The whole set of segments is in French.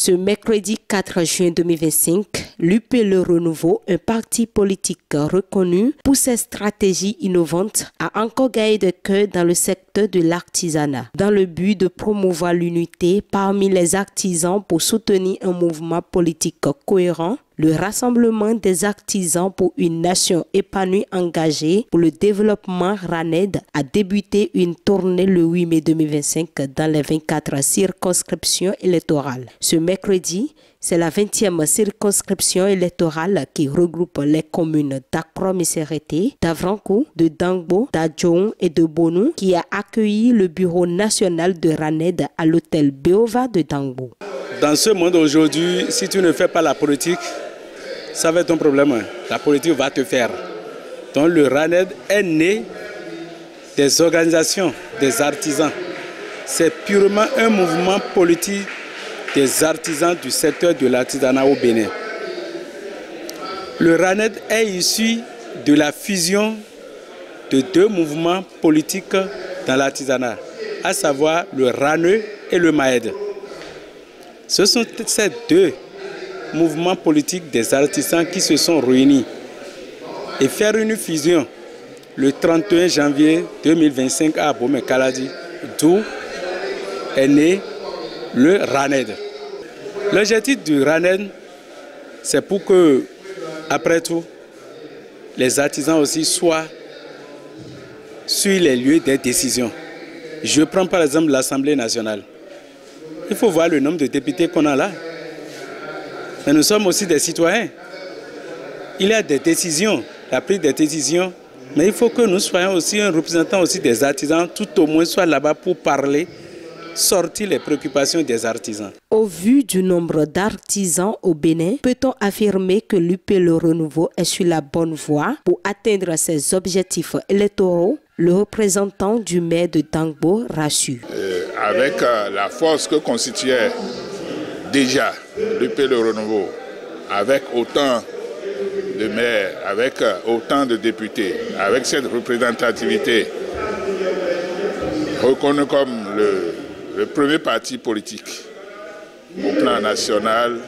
Ce mercredi 4 juin 2025, l'UP Le Renouveau, un parti politique reconnu pour ses stratégies innovantes, a encore gagné de cœur dans le secteur de l'artisanat, dans le but de promouvoir l'unité parmi les artisans pour soutenir un mouvement politique cohérent. Le Rassemblement des artisans pour une nation épanouie engagée pour le développement RANED a débuté une tournée le 8 mai 2025 dans les 24 circonscriptions électorales. Ce mercredi, c'est la 20e circonscription électorale qui regroupe les communes d'Akrom et Serreté, d'Avrankou, de Dangbo, d'Adjoun et de Bonou qui a accueilli le bureau national de RANED à l'hôtel Beova de Dangbo. Dans ce monde aujourd'hui, si tu ne fais pas la politique, ça va être un problème. La politique va te faire. Donc le RANED est né des organisations, des artisans. C'est purement un mouvement politique des artisans du secteur de l'artisanat au Bénin. Le RANED est issu de la fusion de deux mouvements politiques dans l'artisanat, à savoir le RANE et le MAED. Ce sont ces deux mouvements politiques des artisans qui se sont réunis et faire une fusion le 31 janvier 2025 à Abomey-Kaladi, d'où est né le RANED. L'objectif du RANED, c'est pour que, après tout, les artisans aussi soient sur les lieux des décisions. Je prends par exemple l'Assemblée nationale. Il faut voir le nombre de députés qu'on a là. Mais nous sommes aussi des citoyens. Il y a des décisions, la prise des décisions, mais il faut que nous soyons aussi un représentant aussi des artisans, tout au moins soit là-bas pour parler, sortir les préoccupations des artisans. Au vu du nombre d'artisans au Bénin, peut-on affirmer que l'UP Le Renouveau est sur la bonne voie pour atteindre ses objectifs électoraux? Le représentant du maire de Dangbo rassure. Avec la force que constituait déjà l'UP Le Renouveau, avec autant de maires, avec autant de députés, avec cette représentativité reconnue comme le premier parti politique au plan national,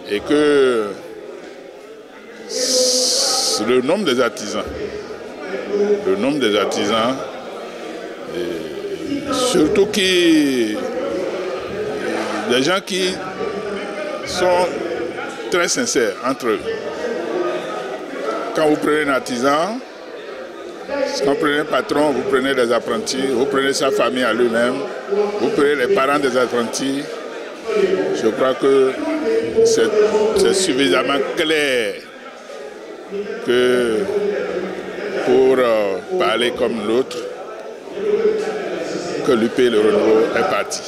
et que le nombre des artisans, surtout des gens qui sont très sincères entre eux. Quand vous prenez un artisan, quand vous prenez un patron, vous prenez des apprentis, vous prenez sa famille à lui-même, vous prenez les parents des apprentis, je crois que c'est suffisamment clair que pour parler comme l'autre, que l'UP Le Renouveau est parti.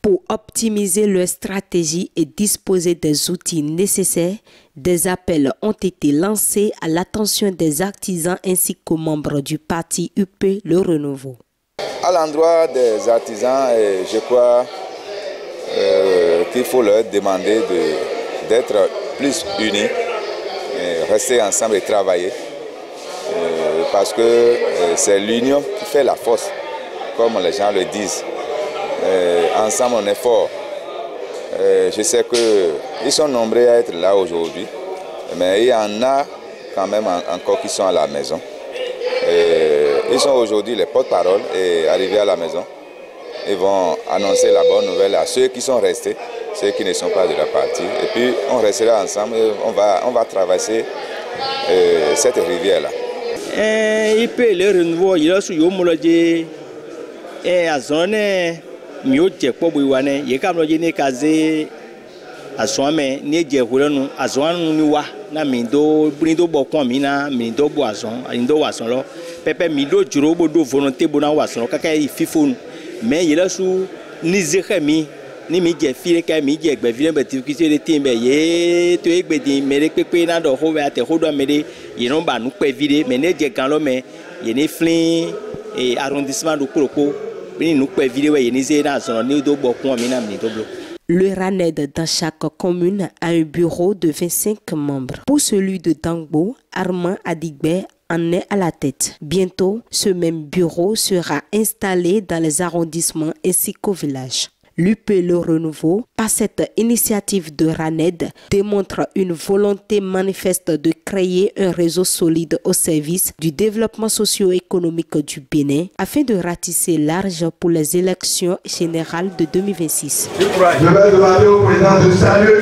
Pour optimiser leur stratégie et disposer des outils nécessaires, des appels ont été lancés à l'attention des artisans ainsi qu'aux membres du parti UP Le Renouveau. À l'endroit des artisans, je crois qu'il faut leur demander d'être plus unis, rester ensemble et travailler, parce que c'est l'union qui fait la force, comme les gens le disent. Ensemble on est fort. Je sais qu'ils sont nombreux à être là aujourd'hui, mais il y en a quand même encore qui sont à la maison. Ils sont aujourd'hui les porte-parole et arrivés à la maison, ils vont annoncer la bonne nouvelle à ceux qui sont restés, ceux qui ne sont pas de la partie. Et puis on restera ensemble et on va traverser cette rivière-là. Il peut le renouveau, il a su homologué et à zone mieux pour Bouane, il y a quand même casé à Soame, ni Djeroulon, à Zoan Noua, na Mindo, Brindo Bokwamina, Mindo Boisson, Indo Wasson, Pepe Mido, Jurobo, volonté Bonawasson, Kaka, Fifun, mais il a su ni Zéhémi, ni Midje, Fileka, Midje, Bevin, Betifiki, les Timbe, Yé, tu es Bedi, Merek, do Hove at Hoda Mede, Yenomba, nous peut vider, mais n'est Djekalome, Yene Flin et arrondissement de Kuroko. Le RANED dans chaque commune a un bureau de 25 membres. Pour celui de Dangbo, Armand Adigbe en est à la tête. Bientôt, ce même bureau sera installé dans les arrondissements ainsi qu'au village. L'UP Le Renouveau, par cette initiative de RANED, démontre une volonté manifeste de créer un réseau solide au service du développement socio-économique du Bénin afin de ratisser large pour les élections générales de 2026. Je vais demander au président de saluer